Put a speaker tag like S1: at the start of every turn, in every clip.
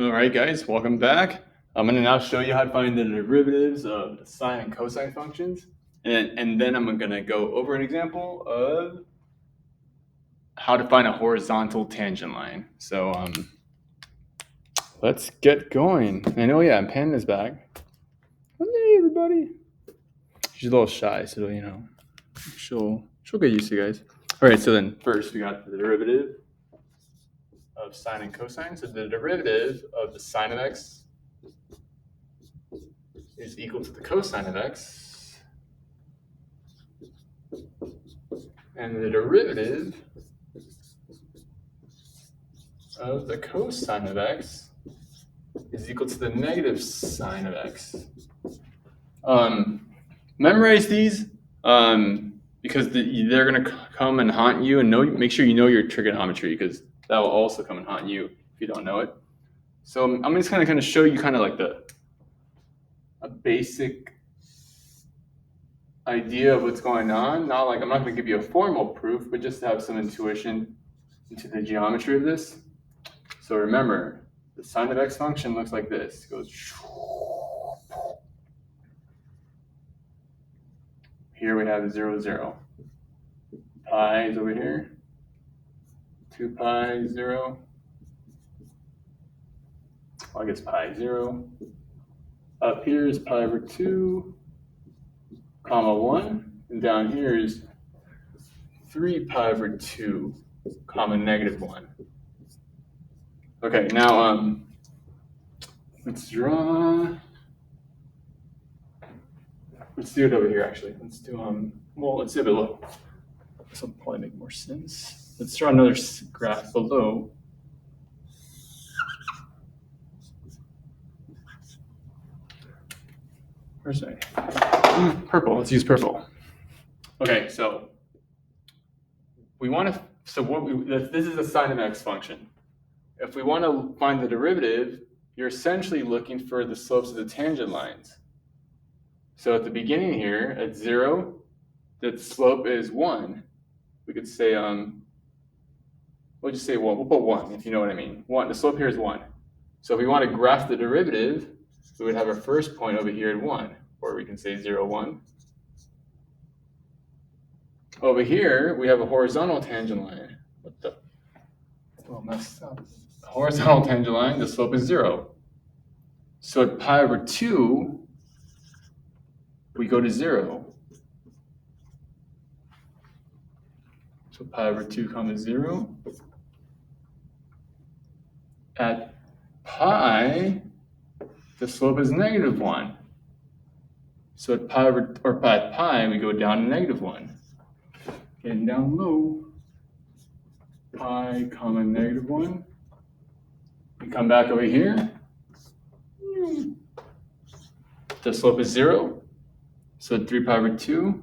S1: All right, guys, welcome back. I'm going to now show you how to find the derivatives of the sine and cosine functions. And then I'm going to go over an example of how to find a horizontal tangent line. So let's get going. And oh yeah, Pen is back. Hey, everybody. She's a little shy, so she'll get used to it, guys. All right, so then first we got the derivative of sine and cosine. So the derivative of the sine of x is equal to the cosine of x, and the derivative of the cosine of x is equal to the negative sine of x. Memorize these because they're going to come and haunt you, and make sure you know your trigonometry, because that will also come and haunt you if you don't know it. So I'm just going to kind of show you kind of like a basic idea of what's going on. Not like I'm not going to give you a formal proof, but just to have some intuition into the geometry of this. So remember, the sine of x function looks like this. It goes. Here we have 0, 0. Pi is over here. 2 pi, 0. Well, I guess pi, 0. Up here is pi over 2, comma 1. And down here is 3 pi over 2, comma negative 1. Okay, now let's draw. Let's do it over here, actually. Let's do, let's do it below. This will probably make more sense. Let's draw another graph below. Where's my purple? Let's use purple. Okay, so we want to. So this is a sine of x function. If we want to find the derivative, you're essentially looking for the slopes of the tangent lines. So at the beginning here, at 0, the slope is 1. We could say we'll just say 1. We'll put 1 if you know what I mean. 1. The slope here is 1. So if we want to graph the derivative, we would have our first point over here at 1, or we can say 0, 1. Over here, we have a horizontal tangent line. What the? Oh, messed up. A horizontal tangent line, the slope is 0. So at pi over 2, we go to 0. So pi over 2 comma 0. At pi, the slope is negative 1. So at pi, we go down to negative 1. Getting down low. Pi comma negative 1. We come back over here. The slope is 0. So at 3 pi over 2.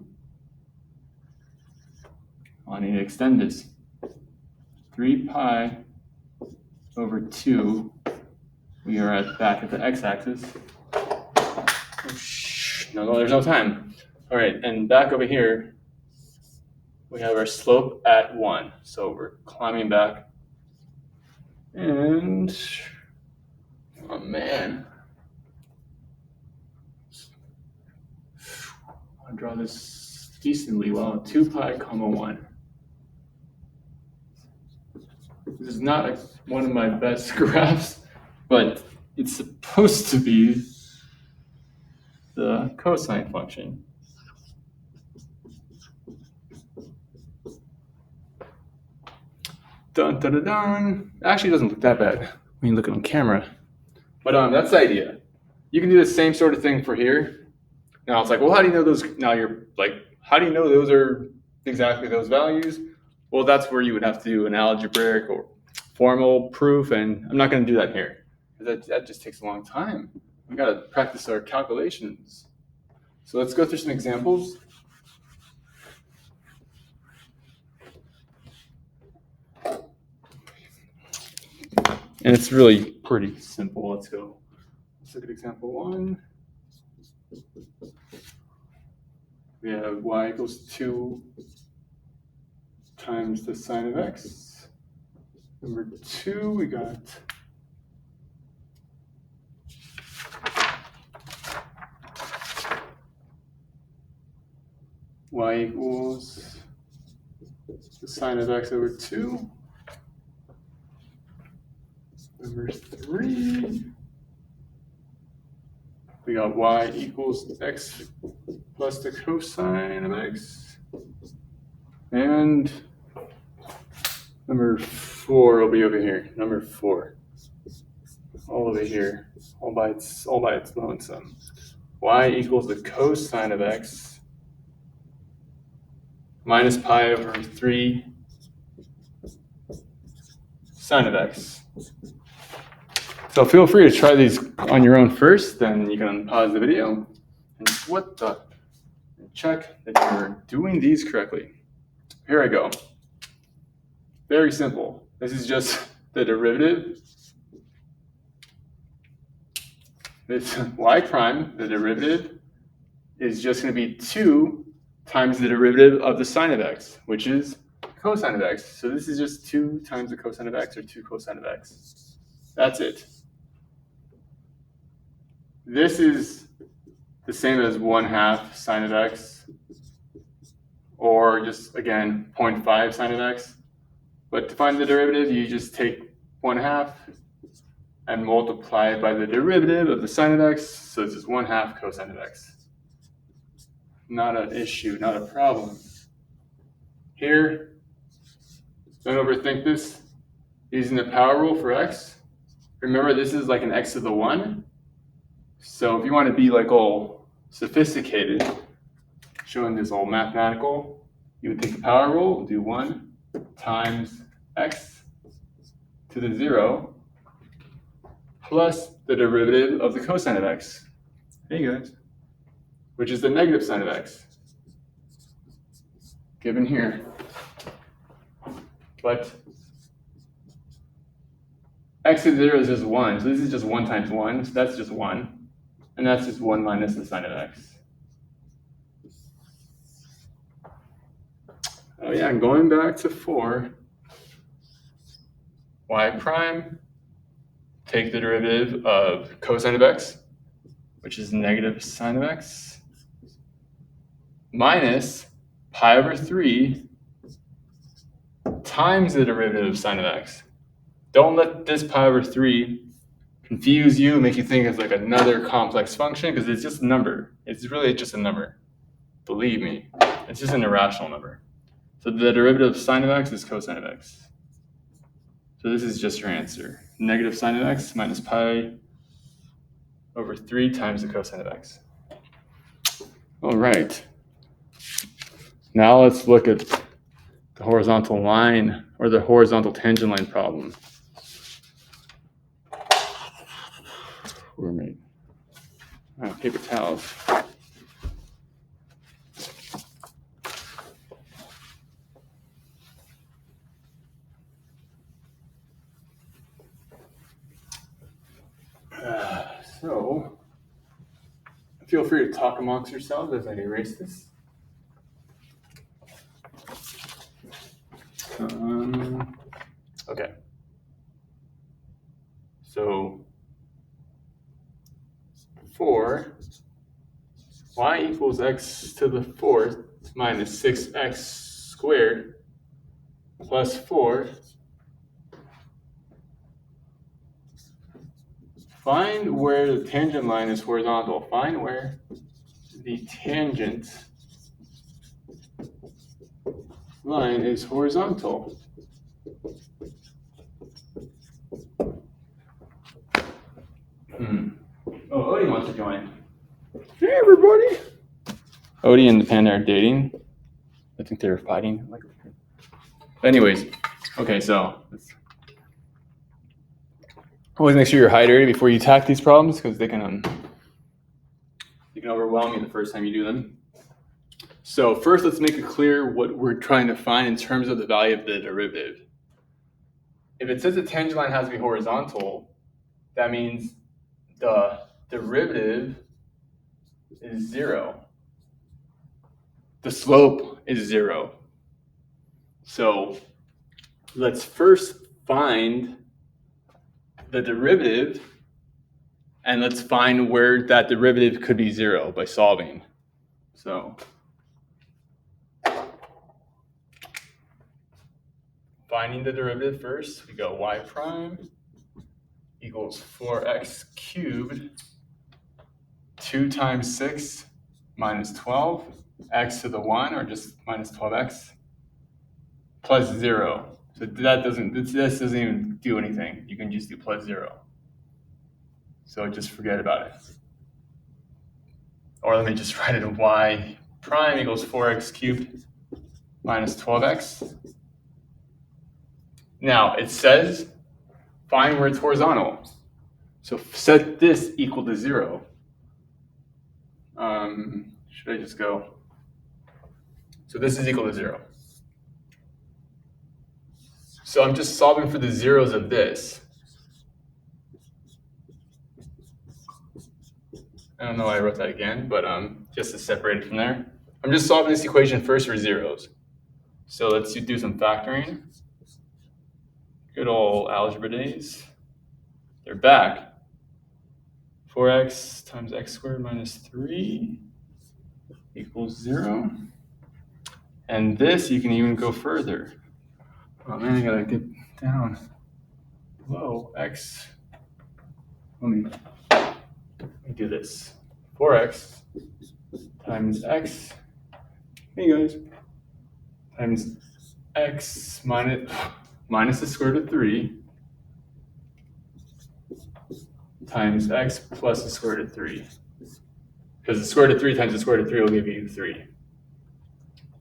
S1: I need to extend this. 3 pi over 2. We are back at the x-axis. No, there's no time. All right, and back over here, we have our slope at 1. So we're climbing back. And, oh man. I'll draw this decently well. 2 pi comma 1. This is not one of my best graphs, but it's supposed to be the cosine function. Dun, dun, dun, dun. Actually, it doesn't look that bad when you look on camera. But that's the idea. You can do the same sort of thing for here. Now it's like, well, how do you know those? Now you're like, how do you know those are exactly those values? Well, that's where you would have to do an algebraic or formal proof, and I'm not going to do that here. That just takes a long time. We got to practice our calculations. So let's go through some examples. And it's really pretty simple. Let's go. Let's look at example 1. We have y equals 2 times the sine of x. Number 2, we got y equals the sine of x over 2. Number 3, we got y equals x plus the cosine of x. And number 4 will be over here. Number 4, all over here, all by its lonesome. Y equals the cosine of x minus pi over 3 sine of x. So feel free to try these on your own first, then you can pause the video and check that you're doing these correctly. Here I go. Very simple. This is just the derivative. This y prime, the derivative, is just going to be 2 times the derivative of the sine of x, which is cosine of x. So this is just 2 times the cosine of x, or 2 cosine of x. That's it. This is the same as 1/2 sine of x, or just, again, 0.5 sine of x. But to find the derivative, you just take 1/2 and multiply it by the derivative of the sine of x. So this is 1/2 cosine of x. Not an issue, not a problem. Here, don't overthink this. Using the power rule for x, remember this is like an x to the 1. So if you want to be like all sophisticated, showing this all mathematical, you would take the power rule, do 1 times x to the 0 plus the derivative of the cosine of x. Hey guys. Which is the negative sine of x, given here. But x to the 0 is just 1, so this is just 1 times 1, so that's just 1. And that's just 1 minus the sine of x. Oh yeah, and going back to 4, y prime, take the derivative of cosine of x, which is negative sine of x, minus pi over 3 times the derivative of sine of x. Don't let this pi over 3 confuse you, make you think it's like another complex function, because it's just a number. It's really just a number. Believe me, it's just an irrational number. So the derivative of sine of x is cosine of x. So this is just your answer. Negative sine of x minus pi over 3 times the cosine of x. All right. Now let's look at the horizontal line, or the horizontal tangent line problem. Roommate. Paper towels. So, feel free to talk amongst yourselves as I erase this. Okay. So, 4, y equals x to the 4th minus 6x squared plus 4. Find where the tangent line is horizontal. Find where the tangent line is horizontal. Oh, Odie wants to join. Hey, everybody. Odie and the panda are dating. I think they're fighting. Anyways, okay, so always make sure you're hydrated before you attack these problems, because they can overwhelm you the first time you do them. So first, let's make it clear what we're trying to find in terms of the value of the derivative. If it says the tangent line has to be horizontal, that means the derivative is 0. The slope is 0. So let's first find the derivative, and let's find where that derivative could be 0 by solving. So finding the derivative first. We go y prime equals 4x cubed 2 times 6 minus 12 x to the 1, or just minus 12x, plus 0. So this doesn't even do anything. You can just do plus 0. So just forget about it. Or let me just write it in y prime equals 4x cubed minus 12x. Now it says find where it's horizontal. So set this equal to 0. Should I just go? So this is equal to 0. So I'm just solving for the zeros of this. I don't know why I wrote that again, but just to separate it from there. I'm just solving this equation first for zeros. So let's do some factoring. Good old algebra days. They're back. 4x times x squared minus 3 equals 0. And this, you can even go further. Oh man, I gotta get down. Whoa, x. Let me do this. 4x times x, hey guys, times x minus the square root of 3 times x plus the square root of 3. Because the square root of 3 times the square root of 3 will give you 3.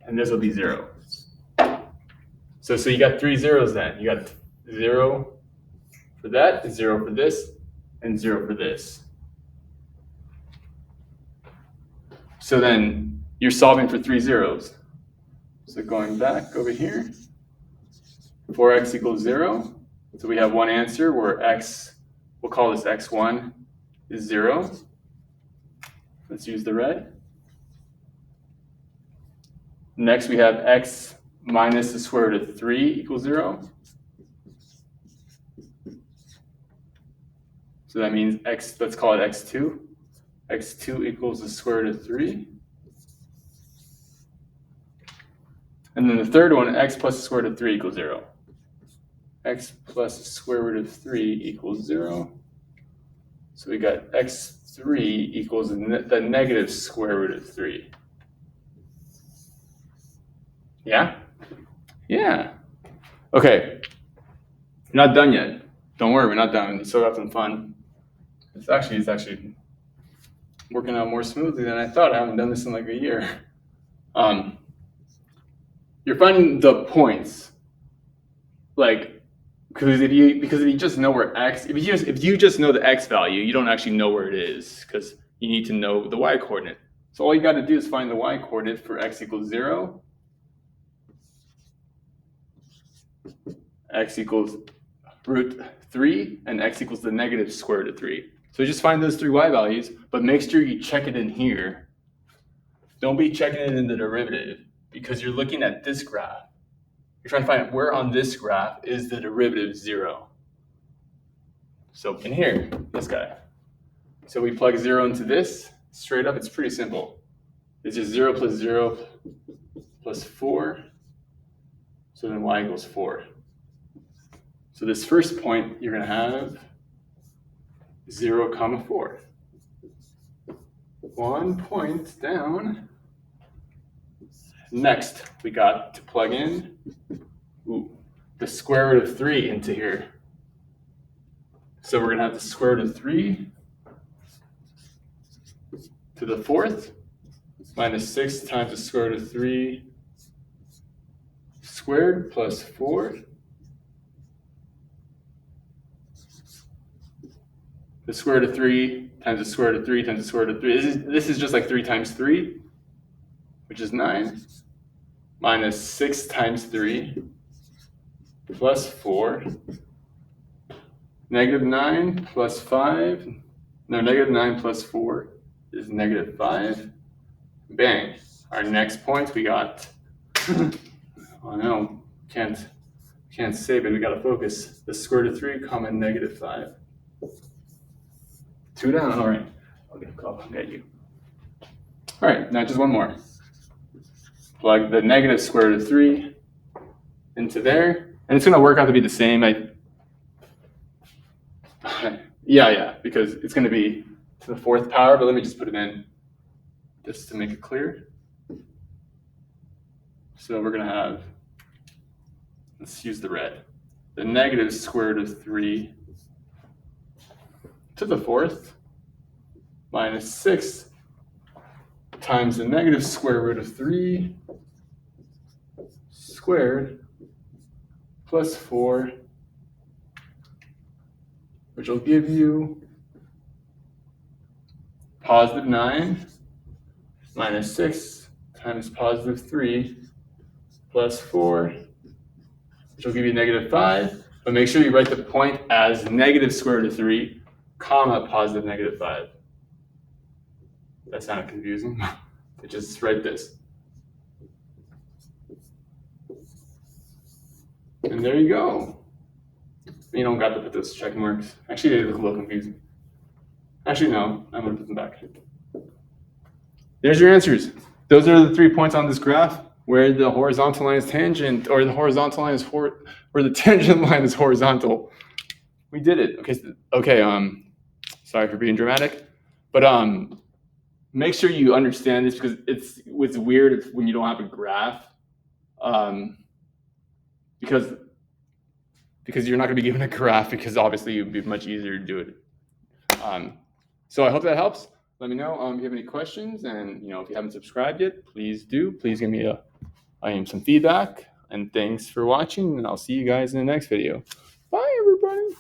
S1: And this will be 0. So you got 3 zeros then. You got 0 for that, 0 for this, and 0 for this. So then you're solving for 3 zeros. So going back over here, 4x equals 0. So we have one answer where x, we'll call this x1, is 0. Let's use the red. Next we have x minus the square root of 3 equals 0. So that means x, let's call it x2. x2 equals the square root of 3. And then the third one, x plus the square root of 3 equals 0. X plus the square root of 3 equals 0. So we got x3 equals the negative square root of 3. Yeah? Yeah. Okay. We're not done yet. Don't worry, we're not done. We still got some fun. It's actually working out more smoothly than I thought. I haven't done this in like a year. You're finding the points, like, because if you just know where x, if you just know the x value, you don't actually know where it is because you need to know the y coordinate. So all you got to do is find the y coordinate for x equals 0, x equals root 3, and x equals the negative square root of 3. So just find those 3 y values, but make sure you check it in here. Don't be checking it in the derivative because you're looking at this graph. You're trying to find where on this graph is the derivative 0. So in here, this guy. So we plug 0 into this, straight up, it's pretty simple. It's just 0 plus 0 plus 4. So then y equals 4. So this first point, you're going to have 0, 4. 1 point down. Next, we got to plug in the square root of 3 into here. So we're going to have the square root of 3 to the 4th minus 6 times the square root of 3 squared plus 4. The square root of 3 times the square root of 3 times the square root of 3. This is just like 3 times 3, which is 9, minus 6 times 3 plus 4. Negative 9 plus 5. No, negative 9 plus 4 is negative 5. Bang. Our next point we got. Oh no, can't save it. We got to focus. The square root of 3 comma negative 5. 2 down. All right. I'll get you. All right. Now just one more. Plug the negative square root of 3 into there. And it's going to work out to be the same. Yeah, because it's going to be to the fourth power, but let me just put it in just to make it clear. So we're going to have, let's use the red, the negative square root of 3 to the fourth minus 6 times the negative square root of 3 squared plus 4, which will give you positive 9 minus 6 times positive 3 plus 4, which will give you negative 5. But make sure you write the point as negative square root of 3, comma, positive negative 5. That sounded confusing. But just write this. And there you go. You don't got to put those check marks. Actually, they look a little confusing. Actually, no, I'm going to put them back. There's your answers. Those are the 3 points on this graph where the horizontal line is tangent, or the horizontal line is where the tangent line is horizontal. We did it. Okay. Sorry for being dramatic, but make sure you understand this because it's weird when you don't have a graph, because you're not going to be given a graph, because obviously it would be much easier to do it. So I hope that helps. Let me know if you have any questions, and if you haven't subscribed yet, please do. Please give me some feedback, and thanks for watching, and I'll see you guys in the next video. Bye, everybody.